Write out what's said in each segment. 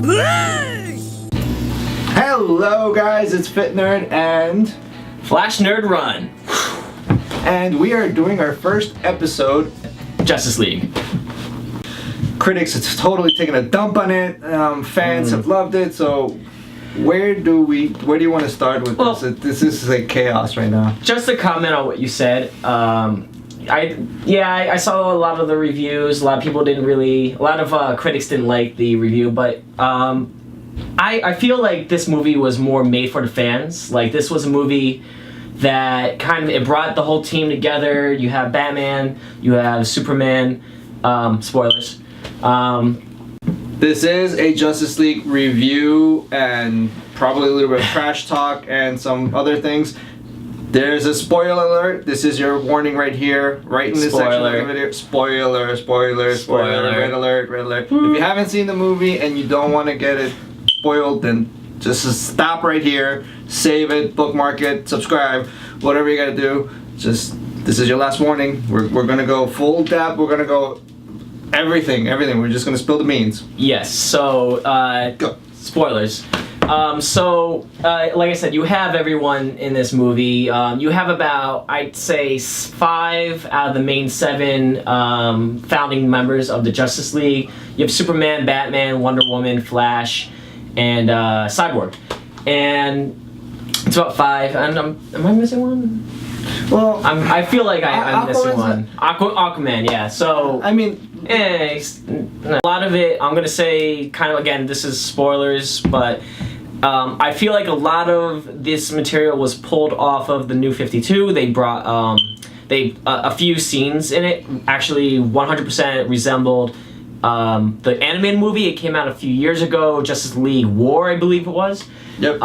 please! Hello guys, it's Fit Nerd and Flash Nerd Run. And we are doing our first episode, Justice League. Critics have totally taken a dump on it, fans have loved it, so where do you want to start with this? This is like chaos right now. Just to comment on what you said, I saw a lot of the reviews. A lot of people a lot of critics didn't like the review, but I feel like this movie was more made for the fans. Like, this was a movie that it brought the whole team together. You have Batman, you have Superman, spoilers. This is a Justice League review and probably a little bit of trash talk and some other things. There's a spoiler alert. This is your warning right here, right in this section of the video. Spoiler, red alert. If you haven't seen the movie and you don't want to get it spoiled, then just stop right here, save it, bookmark it, subscribe, whatever you gotta do. This is your last warning. We're gonna go full depth. We're gonna go everything. We're just gonna spill the beans. Yes. So go. Spoilers. Like I said, you have everyone in this movie. You have about, I'd say, 5 out of the main 7 founding members of the Justice League. You have Superman, Batman, Wonder Woman, Flash, and Cyborg. And it's about 5. And am I missing one? Well, I feel like I'm missing one. Aquaman, yeah. So I mean, a lot of it, I'm gonna say, kind of, again, this is spoilers, but I feel like a lot of this material was pulled off of the New 52. They brought a few scenes in it actually 100% resembled the animated movie. It came out a few years ago, Justice League War, I believe it was. Yep.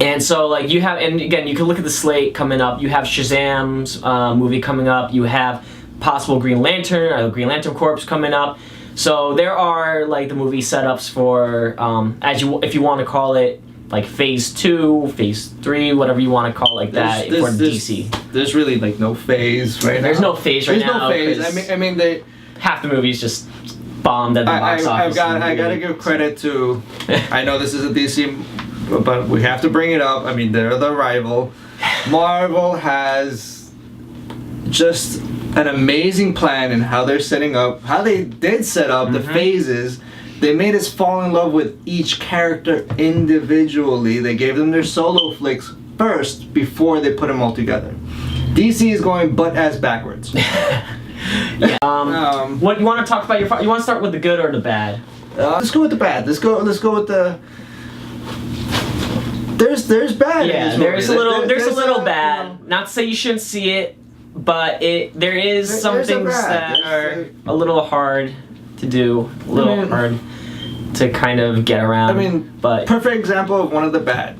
And so, like, you have, and again, you can look at the slate coming up. You have Shazam's movie coming up. You have possible Green Lantern or Green Lantern Corps coming up. So there are, like, the movie setups for, if you want to call it, like, Phase 2, Phase 3, whatever you want to call it, like that, for DC. There's really, like, no phase right now. There's no phase right now. There's no phase. I mean, half the movies just bombed at the box office. I gotta give credit to, I know this is a DC, but we have to bring it up. I mean, they're the rival. Marvel has just an amazing plan in how they're setting up, how they did set up the phases. They made us fall in love with each character individually. They gave them their solo flicks first before they put them all together. DC is going butt-ass backwards. Yeah. What you want to talk about? You want to start with the good or the bad? Let's go with the bad. Let's go with the. There's bad. Yeah, in this movie. there's a little bad. Not to say you shouldn't see it, but there is some things that are a little hard to do, a little hard to kind of get around. I mean, but perfect example of one of the bad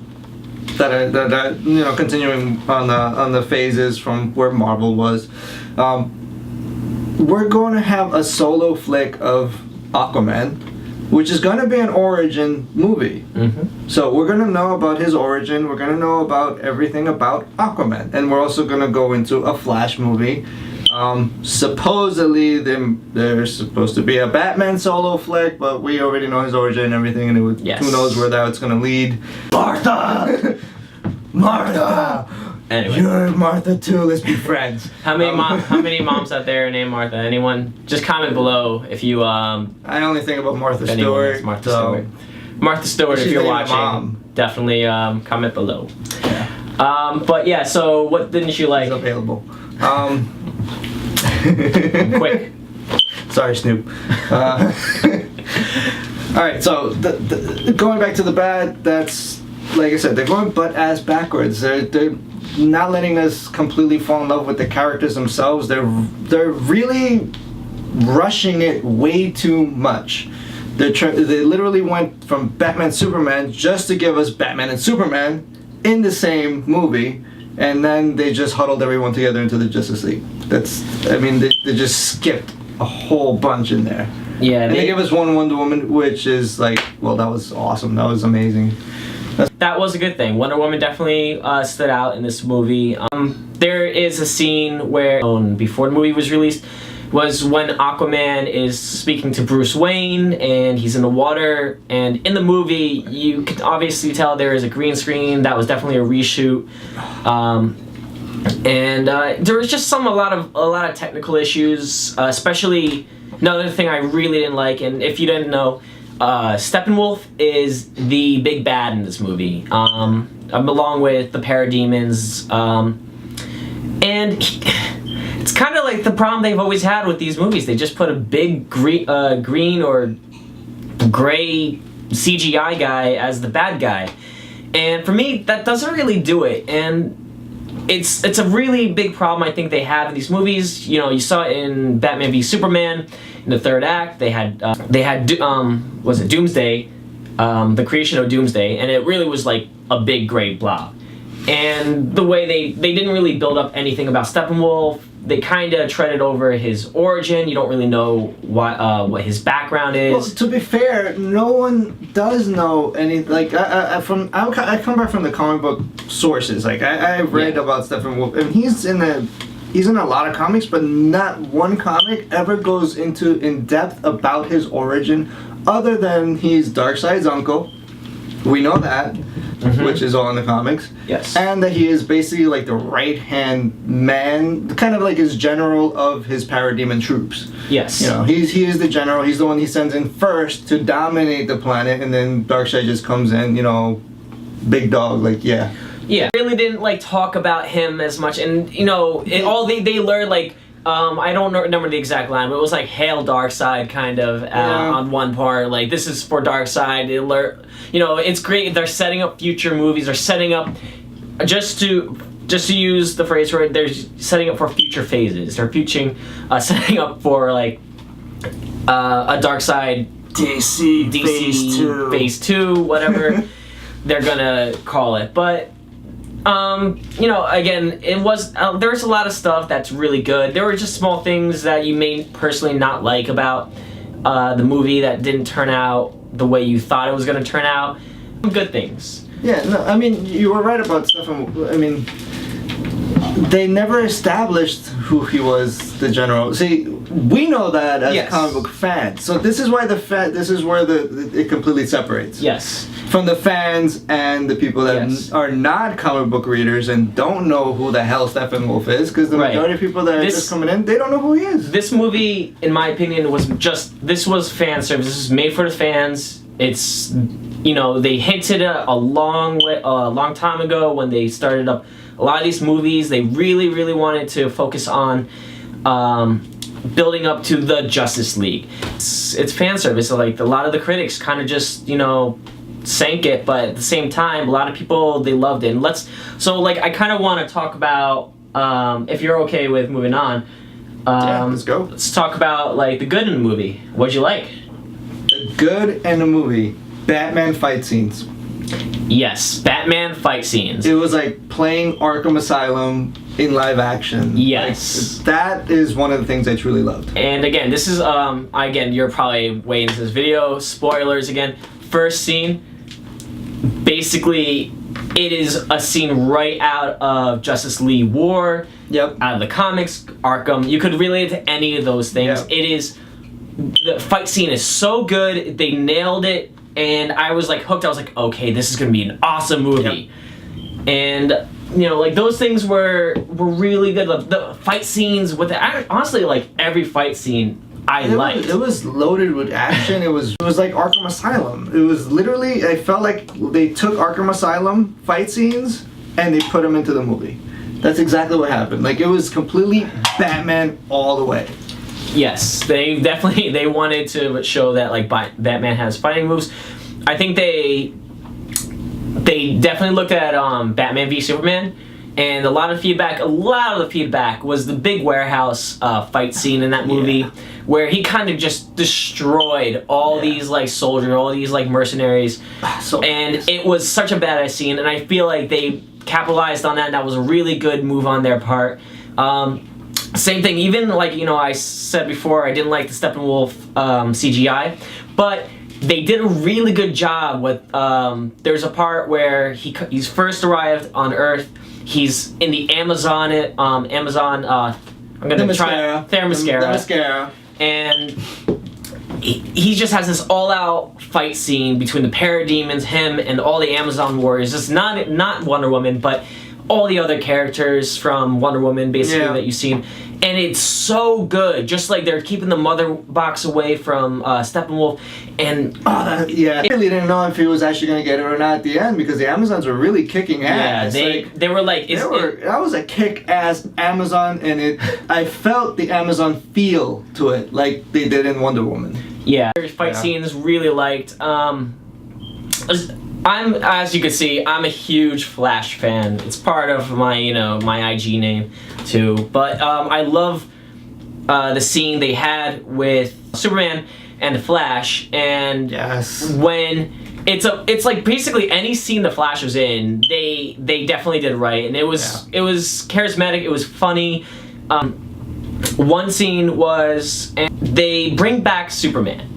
that are continuing on the phases from where Marvel was. We're going to have a solo flick of Aquaman, which is going to be an origin movie. So we're going to know about his origin, we're going to know about everything about Aquaman, and we're also going to go into a Flash movie. Supposedly there's supposed to be a Batman solo flick, but we already know his origin and everything, and who knows where that's going to lead. Martha! Martha! Anyway. You're Martha too, let's be friends. How many moms out there named Martha? Anyone? Just comment below if you I only think about Martha Stewart. Martha Stewart, if you're watching, definitely comment below. Yeah. But yeah, so what didn't you like? It's available. Quick. Sorry, Snoop. Alright, so going back to the bad, that's, like I said, they're going butt-ass backwards. They're not letting us completely fall in love with the characters themselves. They're really rushing it way too much. They literally went from Batman Superman just to give us Batman and Superman in the same movie, and then they just huddled everyone together into the Justice League. They just skipped a whole bunch in there. Yeah, and they gave us one Wonder Woman, which is like, well, that was awesome. That was amazing. That was a good thing. Wonder Woman definitely stood out in this movie. There is a scene where, before the movie was released, was when Aquaman is speaking to Bruce Wayne and he's in the water, and in the movie you can obviously tell there is a green screen. That was definitely a reshoot. And there was just a lot of technical issues, especially another thing I really didn't like, and if you didn't know, Steppenwolf is the big bad in this movie, along with the parademons, and it's kind of like the problem they've always had with these movies. They just put a big green or gray CGI guy as the bad guy, and for me that doesn't really do it, and it's a really big problem I think they have in these movies. You know, you saw it in Batman v Superman. In the third act, they had was it Doomsday, the creation of Doomsday, and it really was like a big gray blob. And the way they didn't really build up anything about Steppenwolf. They kind of treaded over his origin. You don't really know what his background is. Well, to be fair, no one does know any. Like I come back from the comic book sources. Like I read about Steppenwolf, and he's in a lot of comics, but not one comic ever goes into in depth about his origin, other than he's Darkseid's uncle. We know that, which is all in the comics. Yes. And that he is basically like the right-hand man, kind of like his general of his parademon troops. Yes. You know, he is the general. He's the one he sends in first to dominate the planet, and then Darkseid just comes in, you know, big dog, like, yeah. Yeah, really didn't like talk about him as much, and you know, they learned like I don't remember the exact line, but it was like "Hail Darkseid" kind of on one part. Like, this is for Darkseid. You know, it's great. They're setting up future movies. They're setting up just to use the phrase right. They're setting up for future phases. They're setting up for like a Darkseid DC phase 2, whatever they're gonna call it, but. You know, again, there was a lot of stuff that's really good. There were just small things that you may personally not like about the movie that didn't turn out the way you thought it was going to turn out. Good things. Yeah, no, I mean, you were right about Stephen. I mean, they never established who he was, the general. See, we know that as comic book fans. So this is why it completely separates. Yes. From the fans and the people that are not comic book readers and don't know who the hell Steppenwolf is, because the majority of people that are just coming in, they don't know who he is. This movie, in my opinion, was fan service. This was made for the fans. It's, you know, they hinted a long time ago when they started up a lot of these movies. They really, really wanted to focus on building up to the Justice League. It's fan service. So, like, a lot of the critics kind of just, you know, sank it, but at the same time, a lot of people, they loved it. And I kind of want to talk about, if you're okay with moving on, let's go. Let's talk about, like, the good in the movie. What'd you like? The good in the movie, Batman fight scenes. Yes, Batman fight scenes. It was like playing Arkham Asylum in live action. Yes. Like, that is one of the things I truly loved. And again, this is, you're probably way into this video. Spoilers again. First scene, basically, it is a scene right out of Justice League War. Yep. Out of the comics, Arkham. You could relate it to any of those things. Yep. The fight scene is so good. They nailed it. And I was like hooked. I was like, okay, this is gonna be an awesome movie. Yep. And you know, like those things were really good. The fight scenes honestly, like every fight scene I liked. It was loaded with action. It was like Arkham Asylum. It was literally, I felt like they took Arkham Asylum fight scenes and they put them into the movie. That's exactly what happened. Like, it was completely Batman all the way. Yes, they wanted to show that like Batman has fighting moves. I think they definitely looked at Batman v Superman, and a lot of the feedback was the big warehouse fight scene in that movie, where he kind of just destroyed all these like soldiers, all these like mercenaries, and it was such a badass scene, and I feel like they capitalized on that, and that was a really good move on their part. Same thing, even like, you know, I said before, I didn't like the Steppenwolf CGI, but they did a really good job with, there's a part where he's first arrived on Earth, he's in the Amazon I'm gonna try Theramascara. The mascara. And he just has this all-out fight scene between the parademons, him, and all the Amazon warriors. It's not Wonder Woman, but all the other characters from Wonder Woman, basically, that you've seen. And it's so good. Just like they're keeping the mother box away from Steppenwolf. And I really didn't know if he was actually going to get it or not at the end, because the Amazons were really kicking ass. Yeah, they were like... that was a kick-ass Amazon, and I felt the Amazon feel to it, like they did in Wonder Woman. Yeah. Fight scenes, really liked. As you can see, I'm a huge Flash fan. It's part of my, my IG name too. But I love the scene they had with Superman and the Flash, and when it's like basically any scene the Flash was in, they definitely did right, and it was charismatic. It was funny. One scene was they bring back Superman.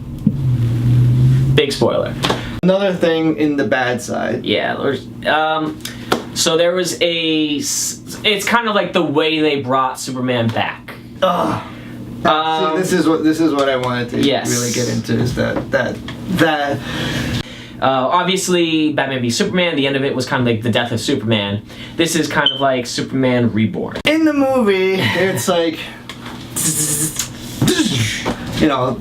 Big spoiler. Another thing in the bad side. Yeah. So there was it's kind of like the way they brought Superman back. See, this is what I wanted to really get into, is that obviously Batman v Superman, the end of it was kind of like the death of Superman. This is kind of like Superman Reborn. In the movie, it's like,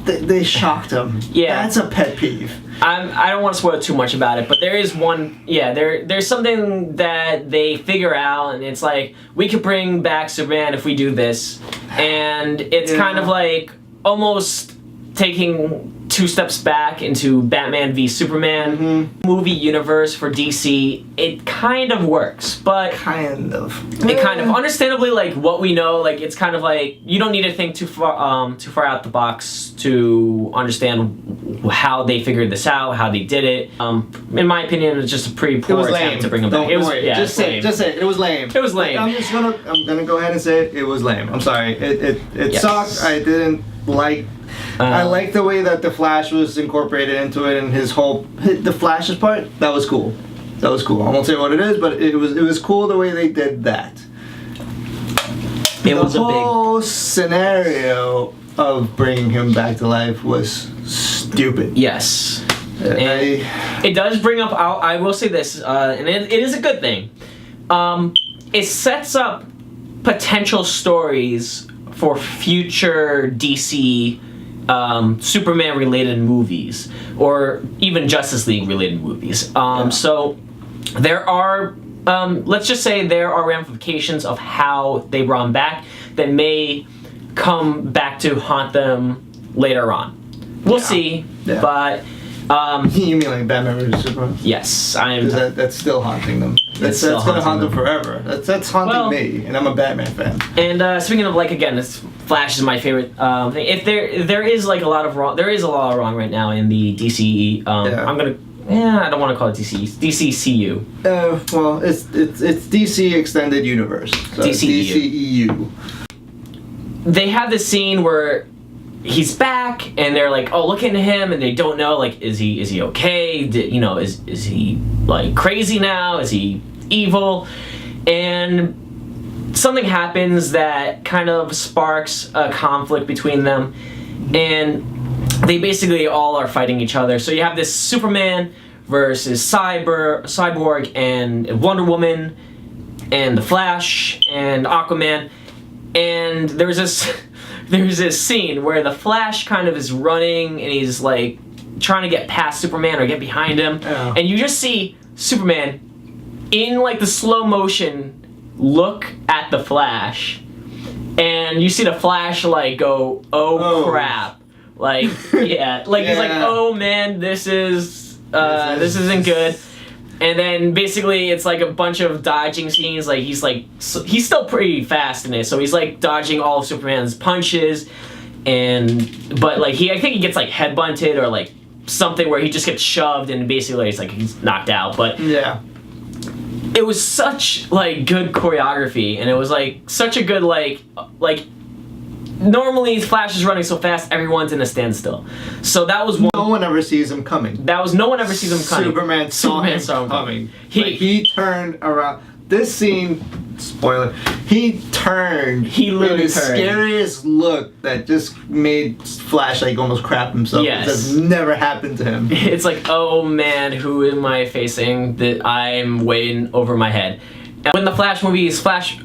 they shocked him. Yeah. That's a pet peeve. I don't want to spoil too much about it, but there is one, there's something that they figure out, and it's like, we could bring back Superman if we do this, and it's kind of like almost taking 2 steps back into Batman v Superman movie universe for DC. It kind of works, but understandably, like what we know, like it's kind of like you don't need to think too far out the box to understand how they figured this out, how they did it. In my opinion, it's just a pretty poor attempt to bring them back. Just say it. It was lame. It was lame. I'm gonna go ahead and say it. It was lame. I'm sorry. It sucked. I didn't like. I like the way that the Flash was incorporated into it, and the Flash's part. That was cool. I won't say what it is, but it was cool the way they did that. The whole scenario of bringing him back to life was stupid. Yes. And it does bring up, I will say this, and it is a good thing. It sets up potential stories for future DC Superman-related movies, or even Justice League-related movies. So there are, let's just say there are ramifications of how they brought him back that may come back to haunt them later on. We'll see, but... you mean like Batman vs Superman? Yes, I am. That's still haunting them. That's gonna haunt them forever. That's haunting me, and I'm a Batman fan. And speaking of, like, again, Flash is my favorite thing. If there is like a lot of wrong right now in the DCE. I'm gonna. I don't want to call it DCE. DCCU. Well, it's DC Extended Universe. So DCEU. They have this scene where he's back, and they're like, "Oh, look into him," and they don't know, like, is he okay? Is he like crazy now? Is he evil? And something happens that kind of sparks a conflict between them, and they basically all are fighting each other. So you have this Superman versus Cyborg and Wonder Woman and the Flash and Aquaman, and there's this scene where the Flash kind of is running, and he's like trying to get past Superman or get behind him, and you just see Superman in like the slow motion look at the Flash, and you see the Flash like go, oh crap, like he's like, oh man, this isn't good. And then basically it's like a bunch of dodging scenes. Like he's still pretty fast in it, so he's like dodging all of Superman's punches, but like I think he gets like head bunted or like something where he just gets shoved, and basically it's like he's knocked out. But it was such like good choreography, and it was like such a good like normally Flash is running so fast, everyone's in a standstill. So that was one. No one ever sees him coming. No one ever sees him coming. Superman saw him coming. He turned around. This scene spoiler. He turned. He literally in the turned. scariest look that just made Flash like almost crap himself. Yes. That's never happened to him. It's like, oh man, who am I facing that I'm way over my head? And when the Flash movie is Flash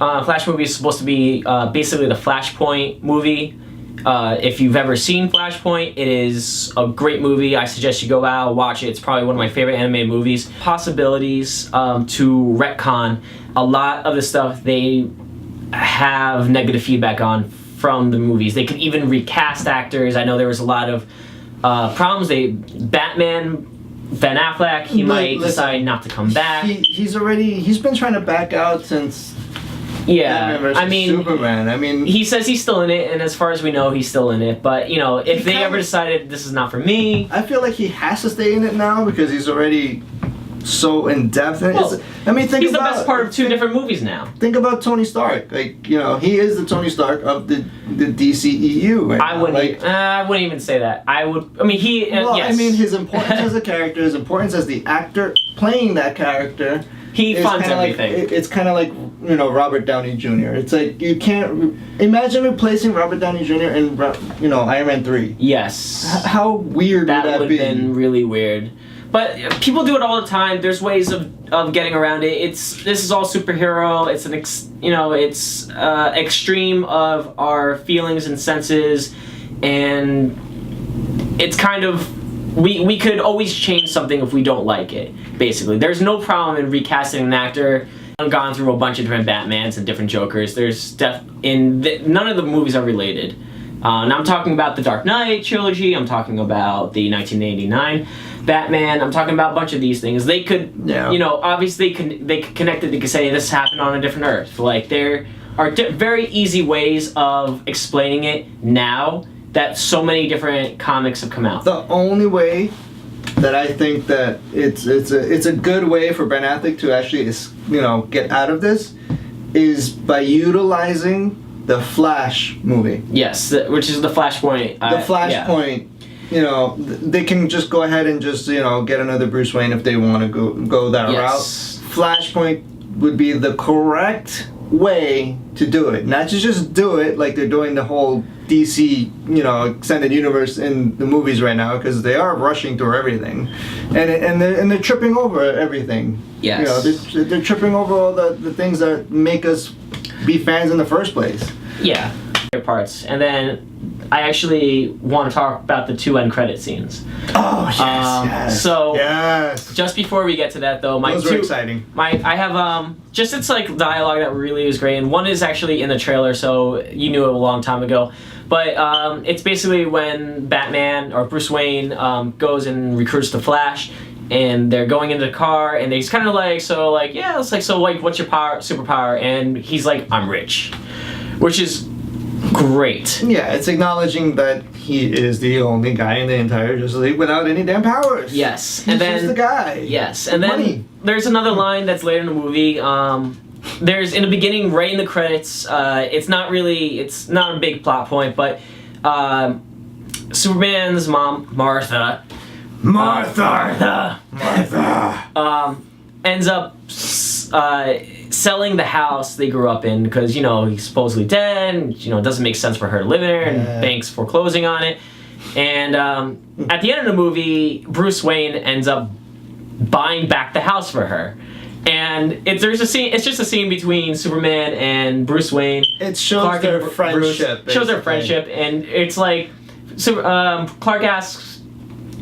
movie is supposed to be basically the Flashpoint movie. If you've ever seen Flashpoint, it is a great movie. I suggest you go out, watch it. It's probably one of my favorite animated movies. Possibilities to retcon a lot of the stuff they have negative feedback on from the movies. They could even recast actors. I know there was a lot of problems. Batman, Ben Affleck, he might decide not to come back. He's been trying to back out since Yeah, I mean, Superman. I mean, he says he's still in it, and as far as we know, he's still in it. But you know, if they ever decided this is not for me, I feel like he has to stay in it now because he's already so in depth. Well, I mean, he's the best part of two different movies now. Think about Tony Stark. Like, you know, he is the Tony Stark of the DCEU. Right I wouldn't even say that. I mean, he. Well, yes. I mean, his importance as a character, his importance as the actor playing that character. He funds everything. It's kind of like, you know, Robert Downey Jr. It's like you can't imagine replacing Robert Downey Jr. in, you know, Iron Man 3. Yes. How weird would that be? That would have been really weird. But people do it all the time. There's ways of getting around it. This is all superhero. It's an extreme of our feelings and senses, and it's kind of we could always change something if we don't like it. Basically, there's no problem in recasting an actor. I've gone through a bunch of different Batmans and different Jokers. There's none of the movies are related. And I'm talking about the Dark Knight trilogy. I'm talking about the 1989 Batman. I'm talking about a bunch of these things. They could, you know, obviously they could connect it. They could say this happened on a different Earth. Like there are very easy ways of explaining it now that so many different comics have come out. The only way that I think that it's a good way for Ben Affleck to actually, you know, get out of this is by utilizing the Flash movie. Yes, which is the Flashpoint. The Flashpoint. You know, they can just go ahead and just, you know, get another Bruce Wayne if they want to go that route. Flashpoint would be the correct way to do it. Not to just do it like they're doing the whole DC, you know, extended universe in the movies right now, because they are rushing through everything, and they're tripping over everything. Yes. You know, they're tripping over all the things that make us be fans in the first place. Yeah. Parts, and then I actually want to talk about the two end credit scenes. Oh yes, So yes. Just before we get to that though, those were exciting. I have just it's like dialogue that really is great, and one is actually in the trailer, so you knew it a long time ago. But it's basically when Batman or Bruce Wayne goes and recruits the Flash, and they're going into the car, and he's kind of like, so like, yeah, it's like, so like, what's your superpower? And he's like, I'm rich, which is great. Yeah, it's acknowledging that he is the only guy in the entire Justice League without any damn powers. Yes, He's and then just the guy. Yes, and then there's another line that's later in the movie. There's in the beginning, right in the credits. It's not a big plot point, but Superman's mom, Martha, ends up selling the house they grew up in because, you know, he's supposedly dead, and, you know, it doesn't make sense for her to live there, and banks foreclosing on it. And at the end of the movie, Bruce Wayne ends up buying back the house for her. And there's a scene. It's just a scene between Superman and Bruce Wayne. It shows their friendship. Shows their friendship, and it's like, so Clark asks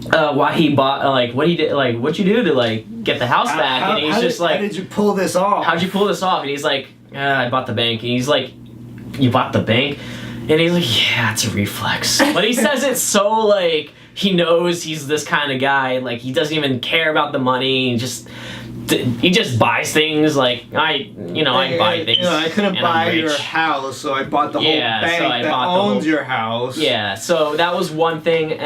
why he bought, like, what he did, like, what'd you do to like get the house back? And he's just like, how did you pull this off? How'd you pull this off? And he's like, I bought the bank. And he's like, you bought the bank? And he's like, yeah, it's a reflex. But he says it so like he knows he's this kind of guy. Like he doesn't even care about the money. He just buys things. Like I buy things. You know, I couldn't buy your house, so I bought the whole bank that owns your house. Yeah, so that was one thing.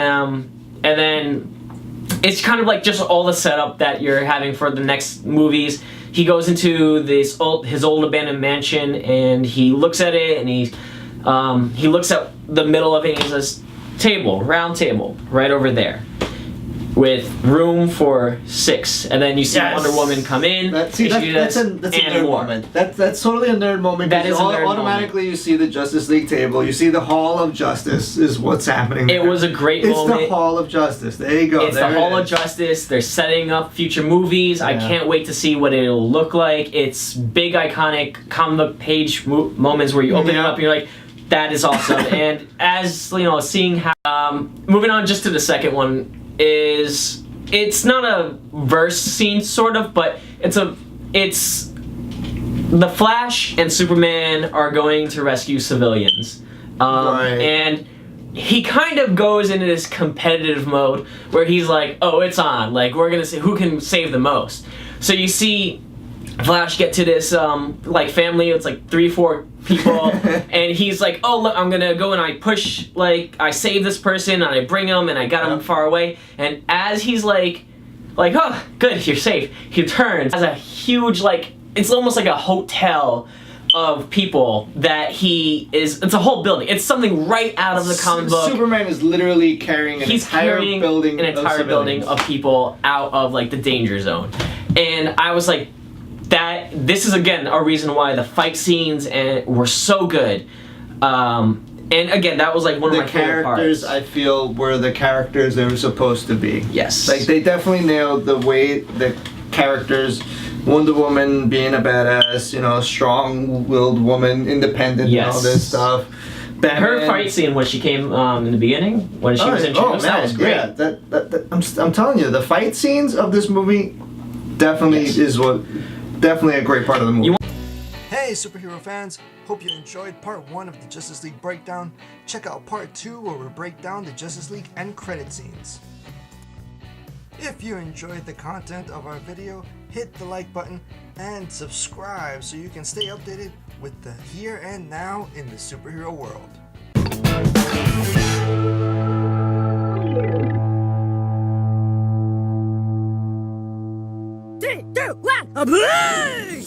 And then it's kind of like just all the setup that you're having for the next movies. He goes into his old abandoned mansion, and he looks at it, and he looks at the middle of it, and he says, round table, right over there. with room for 6, and then you see Yes. Wonder Woman come in. That's and a she does nerd more. moment. That's totally a nerd moment. That because is a nerd automatically you see the Justice League table. You see the Hall of Justice is what's happening. It there. was a great It's moment. the Hall of Justice. There you go. It's there the Hall it of is. Justice. They're setting up future movies. I Yeah. can't wait to see what it'll look like. It's big, iconic comic page moments where you open it Yeah. up and you're like, that is awesome. And as you know, seeing how moving on just to the second one is, it's not a verse scene sort of, but it's the Flash and Superman are going to rescue civilians. Right. And he kind of goes into this competitive mode where he's like, oh, it's on. Like, we're going to see who can save the most. So you see Flash get to this, like, family. It's like 3-4 people. And he's like, oh, look, I'm going to go and I push, like, I save this person and I bring him and I got him far away. And as he's like, oh, good, you're safe. He turns, has a huge, like, it's almost like a hotel of people that it's a whole building. It's something right out of the comic book. Superman is literally carrying an entire building of people out of like the danger zone. And I was like, this is again a reason why the fight scenes were so good. And again, that was like one of my favorite parts. The characters, I feel, were the characters they were supposed to be. Yes. Like, they definitely nailed the way the characters, Wonder Woman being a badass, you know, strong-willed woman, independent, and all this stuff. Batman. Her fight scene when she came in the beginning, when she was introduced, that was great. Yeah, I'm telling you, the fight scenes of this movie definitely definitely a great part of the movie. Hey superhero fans, hope you enjoyed part 1 of the Justice League breakdown. Check out part 2 where we break down the Justice League end credit scenes. If you enjoyed the content of our video, hit the like button and subscribe so you can stay updated with the here and now in the superhero world. 3, 2, 1, a blaze!